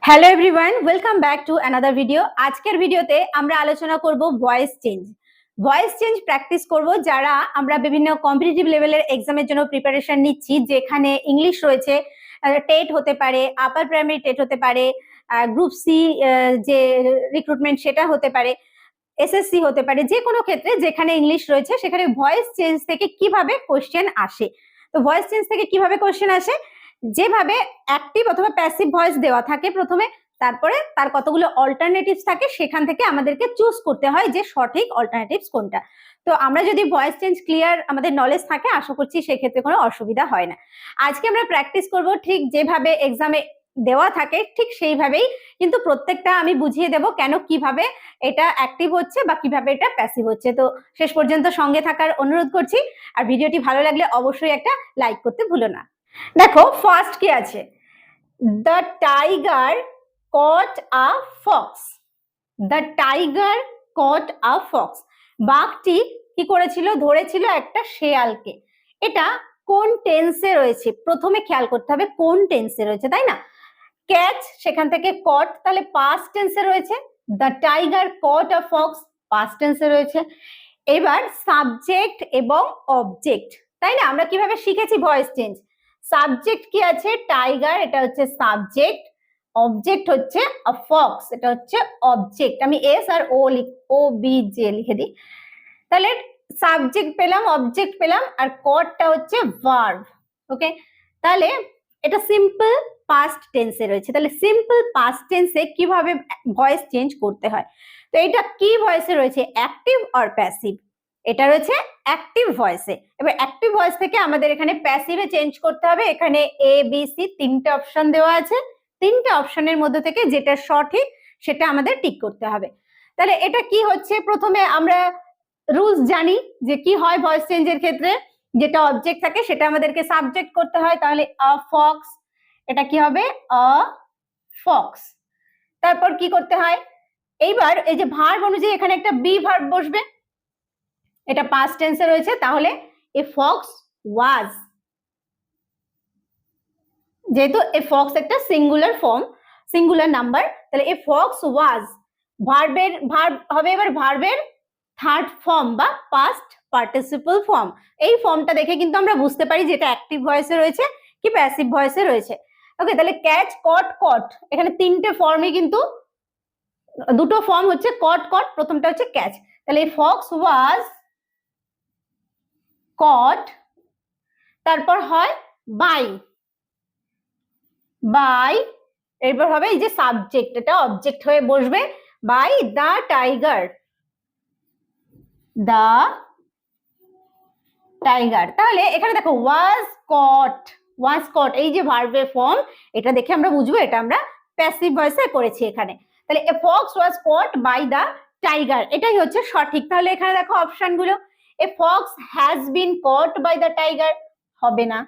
Hello everyone, welcome back to another video. আজকের ভিডিওতে আমরা আলোচনা করব voice change. Voice change practice করব যারা আমরা বিভিন্ন কম্পিটিটিভ লেভেলের এক্সামের জন্য প্রিপারেশন নিচ্ছি, যেখানে ইংলিশ রয়েছে, টেট হতে পারে, আপার প্রাইমারি টেট হতে পারে, গ্রুপ সি যে রিক্রুটমেন্ট সেটা হতে পারে, এসএসসি হতে পারে, যে কোনো ক্ষেত্রে যেখানে ইংলিশ রয়েছে সেখানে ভয়েস চেঞ্জ থেকে কিভাবে কোশ্চেন আসে। তো ভয়েস চেঞ্জ থেকে কিভাবে কোশ্চেন আসে, যেভাবে অ্যাক্টিভ অথবা প্যাসিভ ভয়েস দেওয়া থাকে প্রথমে, তারপরে তার কতগুলো অল্টারনেটিভস থাকে, সেখান থেকে আমাদেরকে চুজ করতে হয় যে সঠিক অল্টারনেটিভস কোনটা। তো আমরা যদি ভয়েস চেঞ্জ ক্লিয়ার আমাদের নলেজ থাকে, আশা করছি সেক্ষেত্রে কোনো অসুবিধা হয় না। আজকে আমরা প্র্যাকটিস করব ঠিক যেভাবে এক্সামে দেওয়া থাকে ঠিক সেইভাবেই, কিন্তু প্রত্যেকটা আমি বুঝিয়ে দেব কেন, কিভাবে এটা অ্যাক্টিভ হচ্ছে বা কিভাবে এটা প্যাসিভ হচ্ছে। তো শেষ পর্যন্ত সঙ্গে থাকার অনুরোধ করছি, আর ভিডিওটি ভালো লাগলে অবশ্যই একটা লাইক করতে ভুলো না। দেখো ফার্স্ট কি আছে, the tiger caught a fox. The tiger caught a fox, বাঘটি কি করেছিল, ধরেছিল একটা শেয়ালকে। এটা কোন টেন্সে রয়েছে প্রথমে খেয়াল করতে হবে, কোন টেন্সে রয়েছে, তাই না? ক্যাচ, সেখান থেকে কট, তাহলে পাস্ট টেন্সে রয়েছে। The tiger caught a fox, past টেন্সে রয়েছে। এবার সাবজেক্ট এবং অবজেক্ট, তাই না? আমরা কিভাবে শিখেছি ভয়েস চেঞ্জ, সাবজেক্ট কি আছে, টাইগার, এটা হচ্ছে সাবজেক্ট। অবজেক্ট হচ্ছে আ ফক্স, এটা হচ্ছে অবজেক্ট। আমি এস আর ও বি জে লিখে দিই। তাহলে সাবজেক্ট পেলাম, অবজেক্ট পেলাম, আর কটটা হচ্ছে ভার্ব। ওকে, তাহলে এটা সিম্পল পাস্ট টেন্সে রয়েছে। তাহলে সিম্পল পাস্ট টেন্সে কিভাবে ভয়েস চেঞ্জ করতে হয়, তো এটা কি ভয়েসে রয়েছে, অ্যাক্টিভ অর প্যাসিভ? এটা রয়েছে অ্যাক্টিভ ভয়েসে। এবার অ্যাক্টিভ ভয়েস থেকে আমাদের এখানে প্যাসিভে চেঞ্জ করতে হবে। এখানে এ বি সি তিনটে অপশন দেওয়া আছে, তিনটে অপশনের মধ্যে থেকে যেটা সঠিক সেটা আমাদের টিক করতে হবে। তাহলে এটা কি হচ্ছে, প্রথমে আমরা রুলস জানি যে কি হয় ভয়েস চেঞ্জের ক্ষেত্রে, যেটা অবজেক্ট থাকে সেটা আমাদেরকে সাবজেক্ট করতে হয়। তাহলে আ ফক্স, এটা কি হবে, আ ফক্স। তারপর কি করতে হয়, এইবার এই যে ভার্ব অনুযায়ী এখানে একটা বি ভার্ব বসবে, এটা পাস্ট টেন্সে রয়েছে, তাহলে এ ফক্স ওয়াজ। যেহেতু এ ফক্স একটা সিঙ্গুলার ফর্ম, সিঙ্গুলার নাম্বার, তাহলে এ ফক্স ওয়াজ। ভার্ব হবে এবার ভার্বের থার্ড ফর্ম বা পাস্ট পার্টিসিপল ফর্ম। এই ফর্মটা দেখে কিন্তু আমরা বুঝতে পারি যে এটা অ্যাক্টিভ ভয়েসে রয়েছে কি প্যাসিভ ভয়েসে রয়েছে। ওকে, তাহলে ক্যাচ, কট, কট, এখানে তিনটে ফর্মই কিন্তু, দুটো ফর্ম হচ্ছে কট কট, প্রথমটা হচ্ছে ক্যাচ। তাহলে ফক্স ওয়াজ কট, তারপর হয় বাই, বাই, এরপর হবে এই যে সাবজেক্ট, এটা অবজেক্ট হয়ে বসবে, by the tiger, the tiger. তাহলে এখানে দেখো ওয়াজ কট, ওয়াজ কট, এই যে ভার্বের ফর্ম, এটা দেখে আমরা বুঝবো এটা আমরা প্যাসিভ ভয়েসে করেছি এখানে। তাহলে a fox was caught by the tiger, এটাই হচ্ছে সঠিক। তাহলে এখানে দেখো অপশন গুলো, a fox has been caught by the tiger, হবে না।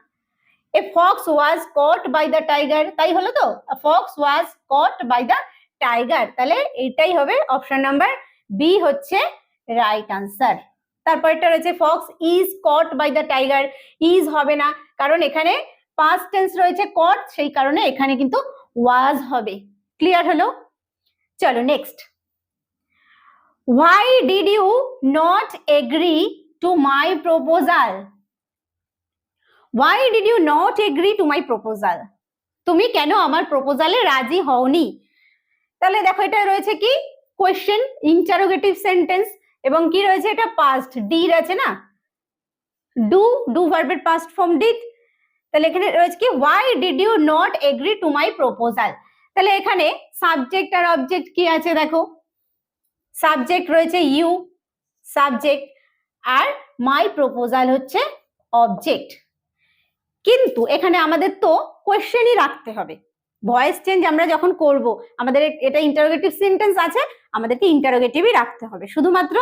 A fox was caught by the tiger, তাই হলো তো, fox was caught by the tiger, তাহলে এটাই হবে অপশন নাম্বার বি হচ্ছে রাইট আনসার। তারপর এটা রয়েছে fox is caught by the tiger, is হবে না, কারণ এখানে পাস্ট টেন্স রয়েছে কট, সেই কারণে এখানে কিন্তু ওয়াজ হবে। ক্লিয়ার হলো? চলো next, why did you not agree to my proposal? Why did you not agree to my proposal? তুমি কেন আমার প্রপোজালে রাজি হওনি? তাহলে দেখো এটা রয়েছে কি, কোয়েশ্চেন, ইন্টারোগেটিভ সেন্টেন্স, এবং কি রয়েছে, এটা পাস্ট, ডিড আছে না, ডু ভার্বের পাস্ট ফর্ম ডিড। তাহলে এখানে রয়েছে কি, why did you not agree to my proposal? তাহলে এখানে সাবজেক্ট আর অবজেক্ট কি আছে দেখো, সাবজেক্ট রয়েছে ইউ, সাবজেক্ট, আর মাই প্রপোজাল হচ্ছে অবজেক্ট। কিন্তু এখানে আমাদের তো কোয়েশ্চেনই রাখতে হবে। ভয়েস চেঞ্জ আমরা যখন করব, আমাদের এটা ইন্টারোগেটিভ সেন্টেন্স আছে, আমাদেরকে ইন্টারোগেটিভই রাখতে হবে। শুধুমাত্র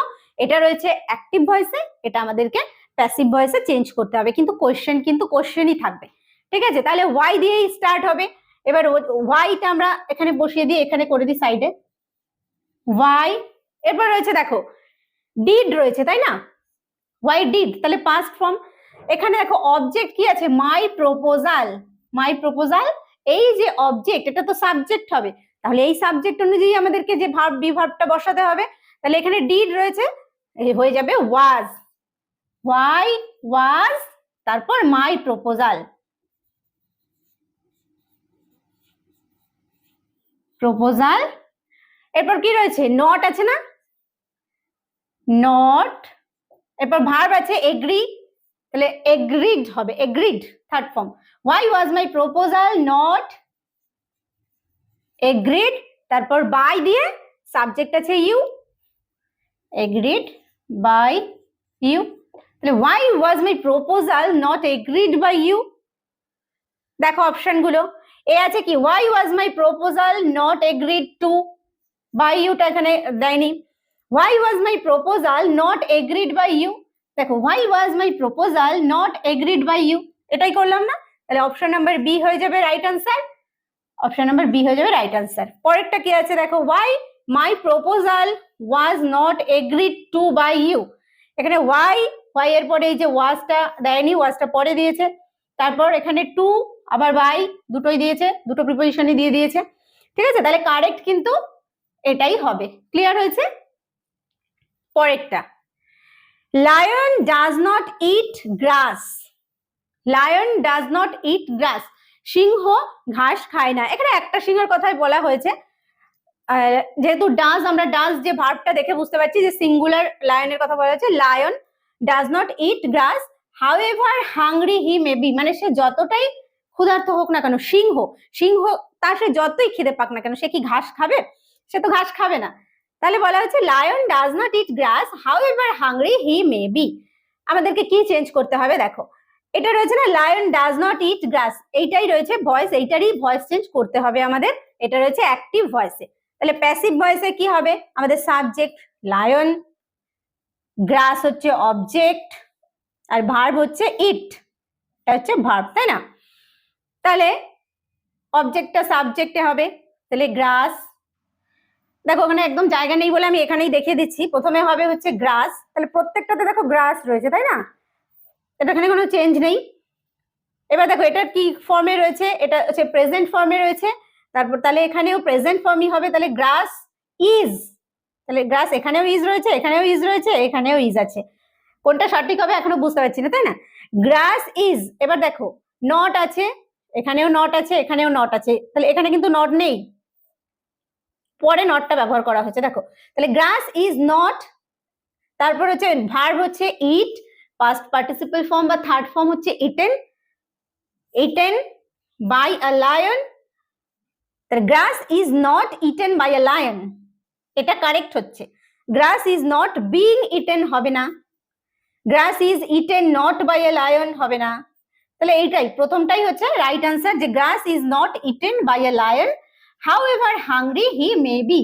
এটা রয়েছে অ্যাক্টিভ ভয়েসে, এটা আমাদেরকে প্যাসিভ ভয়েসে চেঞ্জ করতে হবে, কিন্তু কোয়েশ্চেন কিন্তু কোয়েশ্চেনই থাকবে। ঠিক আছে, তাহলে ওয়াই দিয়েই স্টার্ট হবে। এবার ওয়াইটা আমরা এখানে বসিয়ে দিয়ে এখানে করে দিই সাইডে, ওয়াই। এরপর রয়েছে দেখো ডিড রয়েছে, তাই না, ওয়াই ডিড, তাহলে পাস্ট ফর্ম। এখানে দেখো অবজেক্ট কি আছে, মাই প্রপোজাল, মাই প্রপোজাল, এই যে অবজেক্ট, এটা তো সাবজেক্ট হবে, তাহলে এই সাবজেক্ট অনুযায়ী আমাদেরকে যে ভার্ব বি ভার্বটা বসাতে হবে। তাহলে এখানে ডিড রয়েছে, হয়ে যাবে ওয়াজ। হোয়াই ওয়াজ, তারপর মাই প্রপোজাল, প্রপোজাল। এরপর কি রয়েছে, নট আছে না, নট। এরপর ভার্ব আছে এগ্রি, তাহলে এগ্রিড হবে, agreed third form. Why was my proposal not agreed, তারপর বাই দিয়ে সাবজেক্ট আছে ইউ, এগ্রিড বাই ইউ। তাহলে why was my proposal not agreed by you. দেখো অপশন গুলো, এ আছে কি, why was my proposal not agreed to, by ইউটা এখানে দেয়নি। Why was my proposal not agreed by you, দেখো why was my proposal not agreed by you, এটাই করলাম না। তাহলে অপশন নাম্বার বি হয়ে যাবে right answer, option number B হয়ে যাবে রাইট আনসার। পরেরটা কি আছে দেখো, why my proposal was not agreed to by you. এখানে হোয়াই, হোয়াই এর পরে এই যে ওয়াজটা দেয়নি, ওয়াজটা পরে দিয়েছে, তারপর এখানে টু আবার বাই দুটোই দিয়েছে, দুটো প্রিপোজিশনই দিয়ে দিয়েছে, ঠিক আছে। তাহলে কারেক্ট কিন্তু এটাই হবে। ক্লিয়ার হয়েছে? পরেরটা, lion does not eat grass, lion does not eat grass, সিংহ ঘাস খায় না। এখানে একটা সিংহের কথাই বলা হয়েছে, যেহেতু ডাজ, আমরা ডাজ যে ভার্বটা দেখে বুঝতে পারছি যে সিঙ্গুলার লায়নের কথা বলা হয়েছে। Lion does not eat glass however hungry he may B, মানে সে যতটাই ক্ষুধার্ত হোক না কেন, সিংহ, সিংহ তার সে যতই খিদে পাক না কেন, সে কি ঘাস খাবে? সে তো ঘাস খাবে না। তাহলে বলা হচ্ছে lion does not eat glass however hungry he may B. আমাদেরকে কি চেঞ্জ করতে হবে দেখো, এটা রয়েছে না লায়ন ডাজ নট ইট গ্রাস, এইটাই রয়েছে ভয়েস, এইটারই ভয়েস চেঞ্জ করতে হবে আমাদের। এটা রয়েছে অ্যাক্টিভ ভয়েসে, তাহলে প্যাসিভ ভয়েসে কি হবে, আমাদের সাবজেক্ট লায়ন, গ্রাস হচ্ছে অবজেক্ট, আর ভার্ব হচ্ছে ইট, এটা হচ্ছে ভার্ব, তাই না? তাহলে অবজেক্টটা সাবজেক্টে হবে, তাহলে গ্রাস। দেখো ওখানে একদম জায়গা নেই বলে আমি এখানেই দেখিয়ে দিচ্ছি। প্রথমে হবে হচ্ছে গ্রাস, তাহলে প্রত্যেকটাতে দেখো গ্রাস রয়েছে, তাই না? এটা এখানে কোনো চেঞ্জ নেই। এবার দেখো এটা কি ফর্মে রয়েছে, এটা হচ্ছে প্রেজেন্ট ফর্মে রয়েছে, তারপর তাহলে এখানেও প্রেজেন্ট ফর্মই হবে, তাহলে গ্রাস ইজ, তাহলে গ্রাস এখানেও ইজ রয়েছে, এখানেও ইজ রয়েছে, এখানেও ইজ আছে, কোনটা সঠিক হবে এখনো বুঝতে পারছি না, তাই না? Grass is. এবার দেখো নট আছে, এখানেও নট আছে, এখানেও নট আছে, তাহলে এখানে কিন্তু নট নেই, পরে নটটা ব্যবহার করা হয়েছে দেখো। তাহলে গ্রাস ইজ নট, তারপর হচ্ছে ভার্ব হচ্ছে ইট, পাস্ট পার্টিসিপল ফর্ম বা থার্ড ফর্ম হচ্ছে eaten, eaten by a lion. তাহলে grass is not eaten by a lion, এটা কারেক্ট হচ্ছে। Grass is not being eaten হবে না, grass is eaten not by a lion হবে না। তাহলে এইটাই প্রথমটাই হচ্ছে রাইট আনসার, যে grass is not eaten by a lion however hungry he may be.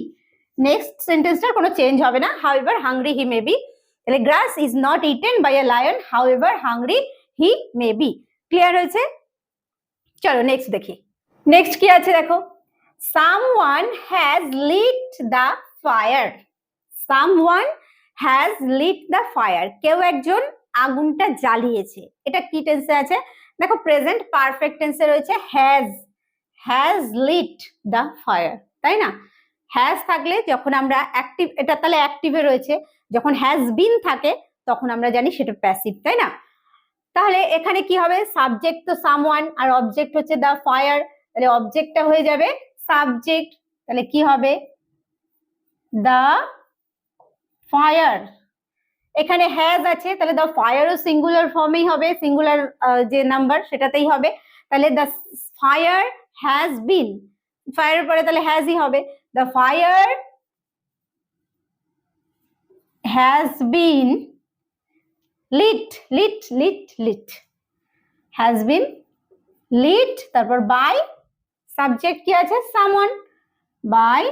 Next সেন্টেন্সটার কোনো চেঞ্জ হবে না, however hungry he may be. তাহলে grass is not eaten by a lion however hungry he may be. Clear হয়েছে? চলো next দেখি। Next কি আছে দেখো, someone has lit the fire, someone has lit the fire, কেউ একজন আগুনটা জ্বালিয়েছে। এটা কি টেন্সে আছে দেখো, প্রেজেন্ট পারফেক্ট টেন্সে রয়েছে has lit the fire, তাই না? হ্যাজ থাকলে যখন আমরা অ্যাক্টিভ, এটা তাহলে অ্যাক্টিভে রয়েছে, যখন হ্যাজ বিন থাকে তখন আমরা জানি সেটা প্যাসিভ, তাই না? তাহলে এখানে কি হবে, সাবজেক্ট তো সামওয়ান আর অবজেক্ট হচ্ছে দ্য ফায়ার, তাহলে অবজেক্টটা হয়ে যাবে সাবজেক্ট, তাহলে কি হবে দ্য ফায়ার। এখানে হ্যাজ আছে, তাহলে দ্য ফায়ারও সিঙ্গুলার ফর্মেই হবে, সিঙ্গুলার যে নাম্বার সেটাতেই হবে, তাহলে দ্য ফায়ার হ্যাজ বিন, ফায়ারের পরে তাহলে হ্যাজই হবে, the fire has been lit, lit, lit, lit, has been lit, তারপর by সাবজেক্ট কি আছে someone, by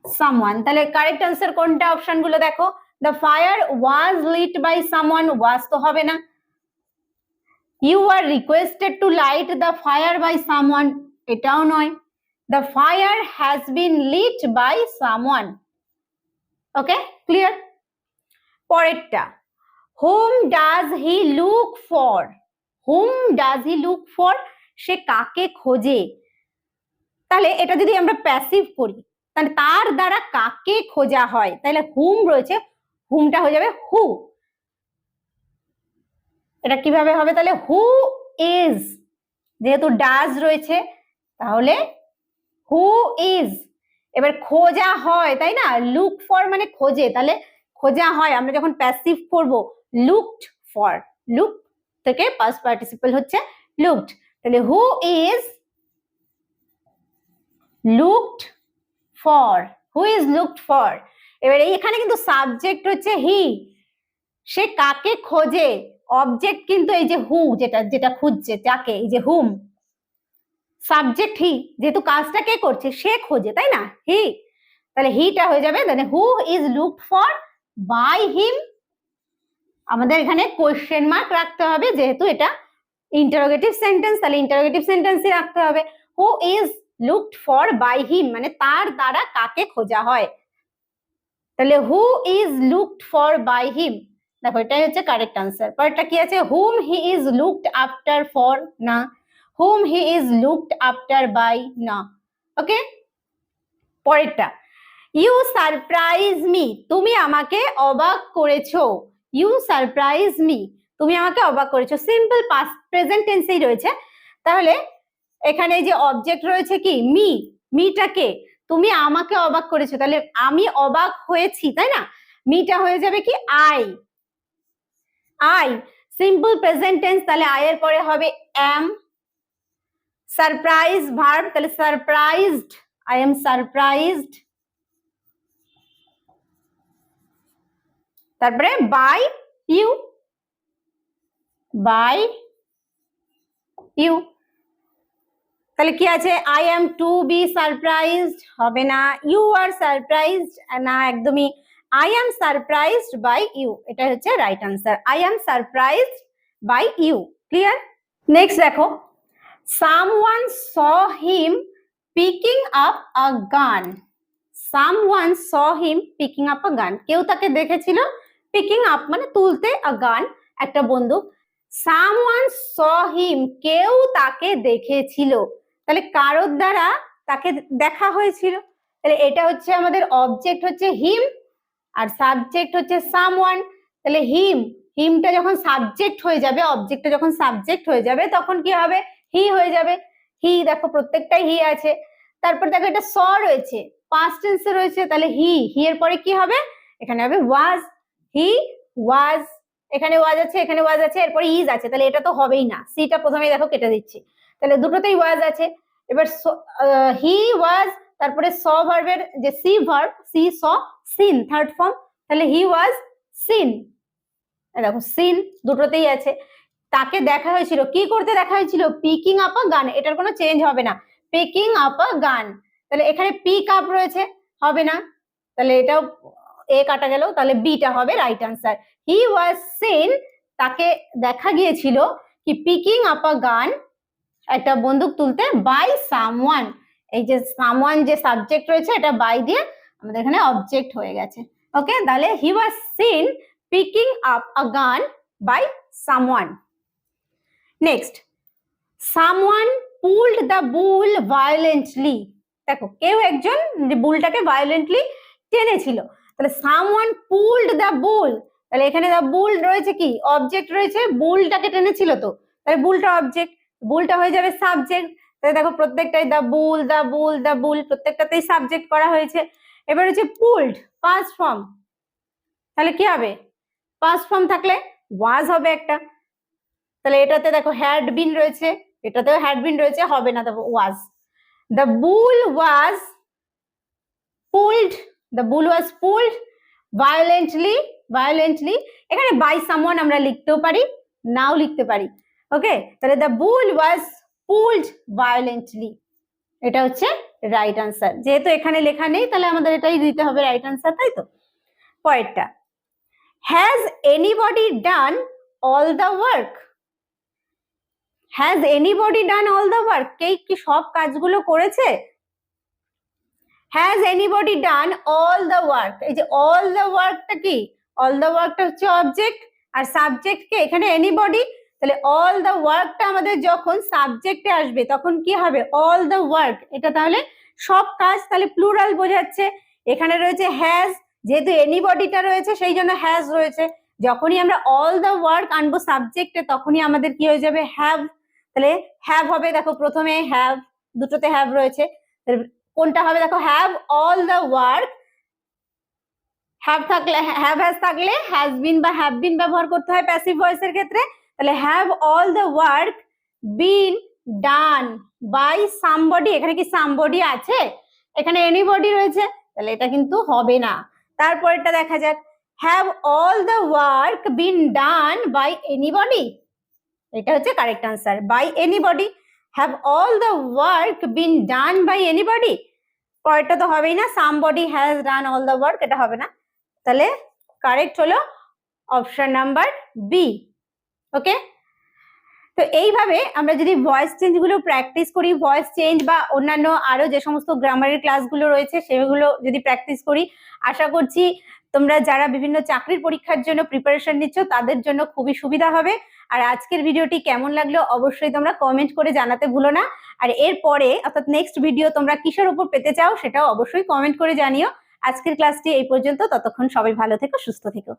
someone। তাহলে কারেক্ট আনসার কোনটা, অপশন গুলো দেখো, the fire was lit by someone, was তো হবে না, you are requested to light the fire by someone, এটাও নয়, the fire has been lit by someone। Okay, clear? পরেরটা, whom does he look for, whom does he look for, সে কাকে খোঁজে। তাহলে এটা যদি আমরা প্যাসিভ করি তাহলে তার দ্বারা কাকে খোঁজা হয়, তাহলে হুম রয়েছে, হুমটা হয়ে যাবে হু। এটা কিভাবে হবে, তাহলে হু ইজ, যেহেতু ডাজ রয়েছে তাহলে হু ইজ। এবার খোঁজা হয়, তাই না, লুক ফর মানে খোঁজে, তাহলে খোঁজা হয় আমরা যখন প্যাসিভ করব লুকড ফর, লুক থেকে পাস্ট পার্টিসিপল হচ্ছে লুকড, তাহলে who is looked for, who is looked for. এবার এখানে কিন্তু সাবজেক্ট হচ্ছে হি, সে কাকে খোঁজে, অবজেক্ট কিন্তু এই যে হু, যেটা যেটা খুঁজছে যাকে, এই যে হুম, সাবজেক্ট হি, যেহেতু কাজটা কে করছে, সে খোঁজে, তাই না, হি, তাহলে হিটা হয়ে যাবে then who is looked for by him. আমাদের এখানে কোয়েশ্চেন মার্ক রাখতে হবে, যেহেতু এটা ইন্টারোগেটিভ সেন্টেন্স, তাহলে ইন্টারোগেটিভ সেন্টেন্সই রাখতে হবে। Who is looked for by him মানে তার দ্বারা কাকে খোঁজা হয়, তাহলে who is looked for by him. দেখো এটাই হচ্ছে কারেক্ট আনসার। পরেরটা কি আছে, hmm he is looked after for, না, hmm he is looked after by, না। ওকে, পরেরটা, ইউ সারপ্রাইজ মি, তুমি আমাকে অবাক করেছো, ইউ সারপ্রাইজ মি, তুমি আমাকে অবাক করেছো, সিম্পল পাস্ট প্রেজেন্ট টেন্সেই রয়েছে। তাহলে এখানে যে অবজেক্ট রয়েছে কি মি, মিটাকে, তুমি আমাকে অবাক করেছো, তাহলে আমি অবাক হয়েছি, তাই না, মিটা হয়ে যাবে কি I, I simple present tense, তাহলে আই এর পরে হবে এম, সারপ্রাইজ ভার্ব, তাহলে সারপ্রাইজড, আই এম সারপ্রাইজড, তারপরে বাই ইউ, বাই ইউ, তাহলে কি আছে, I am to be surprised, হবে না, ইউ আর সারপ্রাইজড, না একদমই, I am surprised by you, এটা হচ্ছে right answer, I am surprised by you. Clear? Next দেখো, someone saw him picking up a gun, someone saw him picking up a গান, কেউ তাকে দেখেছিল, পিকিং আপ মানে তুলতে, আ গান একটা বন্দুক, সামওয়ান স হিম কেউ তাকে দেখেছিল, তাহলে কারোর দ্বারা তাকে দেখা হয়েছিল, তাহলে এটা হচ্ছে আমাদের অবজেক্ট হচ্ছে হিম আর সাবজেক্ট হচ্ছে সামওয়ান, তাহলে হিম, হিমটা যখন সাবজেক্ট হয়ে যাবে, অবজেক্টটা যখন সাবজেক্ট হয়ে যাবে তখন কি হবে, হি হয়ে যাবে, হি, দেখো প্রত্যেকটাই হি আছে। তারপর দেখো এটা স রয়েছে, পাস্ট টেন্সে রয়েছে, তাহলে হি, হি এর পরে কি হবে, এখানে হবে ওয়াজ, হি ওয়াজ, এখানে ওয়াজ আছে, এখানে ওয়াজ আছে, এরপরে ইজ আছে, তাহলে এটা তো হবেই না, সিটা প্রথমেই দেখো কেটে দিচ্ছি, তাহলে দুটোতেই ওয়াজ আছে। এবার হি ওয়াজ, তারপরে স ভার্বের যে সি ভার্ব, সি স সিন থার্ড ফর্ম, তাহলে হি ওয়াজ সিন, দেখো সিন দুটোতেই আছে, তাকে দেখা হয়েছিল, কি করতে দেখা হয়েছিল, পিকিং আপ আ গান, এটার কোনো চেঞ্জ হবে না, পিকিং আপ আ গান, তাহলে এখানে পিক আপ রয়েছে, হবে না, তাহলে এটাও এ কাটা গেল, তাহলে বিটা হবে right answer, he was scene, তাকে দেখা গিয়েছিল কি পিকিং আপ আ গান, একটা বন্দুক তুলতে, বাই সামওয়ান, এই যে সামওয়ান যে সাবজেক্ট রয়েছে এটা বাই দিয়ে আমাদের এখানে অবজেক্ট হয়ে গেছে। ওকে, তাহলে he was seen picking up a gun by someone. Next, someone pulled the bull violently, দেখো কেউ একজন বুলটাকে ভায়োলেন্টলি টেনেছিল, তাহলে সামওয়ান পুলড দ্য বুল, তাহলে এখানে দ্য বুল রয়েছে কি অবজেক্ট রয়েছে, বুলটাকে টেনেছিল, তো তাহলে বুলটা অবজেক্ট, বুলটা হয়ে যাবে সাবজেক্ট, তাহলে দেখো প্রত্যেকটাই the bull the bull the bull প্রত্যেকটাতেই সাবজেক্ট করা হয়েছে। এবার হচ্ছে পুলড পাস্ট ফর্ম, তাহলে কি হবে, পাস্ট ফর্ম থাকলে ওয়াজ হবে একটা, তাহলে এটাতে দেখো হ্যাড বিন রয়েছে, এটাতেও হ্যাড বিন রয়েছে, হবে না, দেখো was, the bull was pulled, the bull was pulled violently, violently এখানে বাই সামওয়ান আমরা লিখতেও পারি, নাও লিখতে পারি। ওকে, তাহলে the bull was pulled violently, এটা হচ্ছে রাইট আনসার, যেহেতু এখানে লেখা নেই তাহলে আমাদের এটাই দিতে হবে রাইট আনসার, তাই তো। পরেরটা, has anybody done all the work, has anybody done all the work, কে কি সব কাজগুলো করেছে, has anybody done all the work, এই যে অল দ্য ওয়ার্কটা কি, অল দ্য ওয়ার্কটা হচ্ছে অবজেক্ট আর সাবজেক্ট কে এখানে এনিবডি, তাহলে অল দ্য ওয়ার্কটা আমাদের যখন সাবজেক্টে আসবে তখন কি হবে, অল দ্য ওয়ার্ক, এটা তাহলে সব কাজ, তাহলে প্লুরাল বোঝাচ্ছে। এখানে রয়েছে হ্যাজ, যেহেতু এনিবডিটা রয়েছে সেই জন্য হ্যাজ রয়েছে। যখনই আমরা অল দ্য ওয়ার্ক আনবো সাবজেক্টে তখনই আমাদের কি হয়ে যাবে, হ্যাভ। তাহলে হ্যাভ হবে, দেখো প্রথমে হ্যাভ, দুটোতে হ্যাভ রয়েছে, কোনটা হবে দেখো, have all the work. Have থাকলে, হ্যাভ হ্যাজ থাকলে হ্যাজ বিন বা হ্যাভ বিন ব্যবহার করতে হয় প্যাসিভ ভয়েসের ক্ষেত্রে। তাহলে have all the work been done by somebody, এখানে কি সামবডি আছে, এখানে এনিবডি রয়েছে, তাহলে এটা কিন্তু হবে না। তারপরেরটা দেখা যাক, have all the work been done by anybody, এটা হচ্ছে correct answer, by anybody. Have all the work been done by anybody, পরেরটা তো হবেই না, somebody has done all the work, এটা হবে না। তাহলে কারেক্ট হলো অপশন নাম্বার বি। ওকে, তো এইভাবে আমরা যদি ভয়েস চেঞ্জ গুলো প্র্যাকটিস করি, ভয়েস চেঞ্জ বা অন্যান্য আরো যে সমস্ত গ্রামারের ক্লাসগুলো রয়েছে সেগুলো যদি প্র্যাকটিস করি, আশা করছি তোমরা যারা বিভিন্ন চাকরির পরীক্ষার জন্য প্রিপারেশন নিচ্ছ তাদের জন্য খুবই সুবিধা হবে। আর আজকের ভিডিওটি কেমন লাগলো অবশ্যই তোমরা কমেন্ট করে জানাতে ভুলো না। আর এরপরে অর্থাৎ নেক্সট ভিডিও তোমরা কিসের উপর পেতে চাও সেটাও অবশ্যই কমেন্ট করে জানিও। আজকের ক্লাসটি এই পর্যন্ত, ততক্ষণ সবাই ভালো থেকো, সুস্থ থেকো।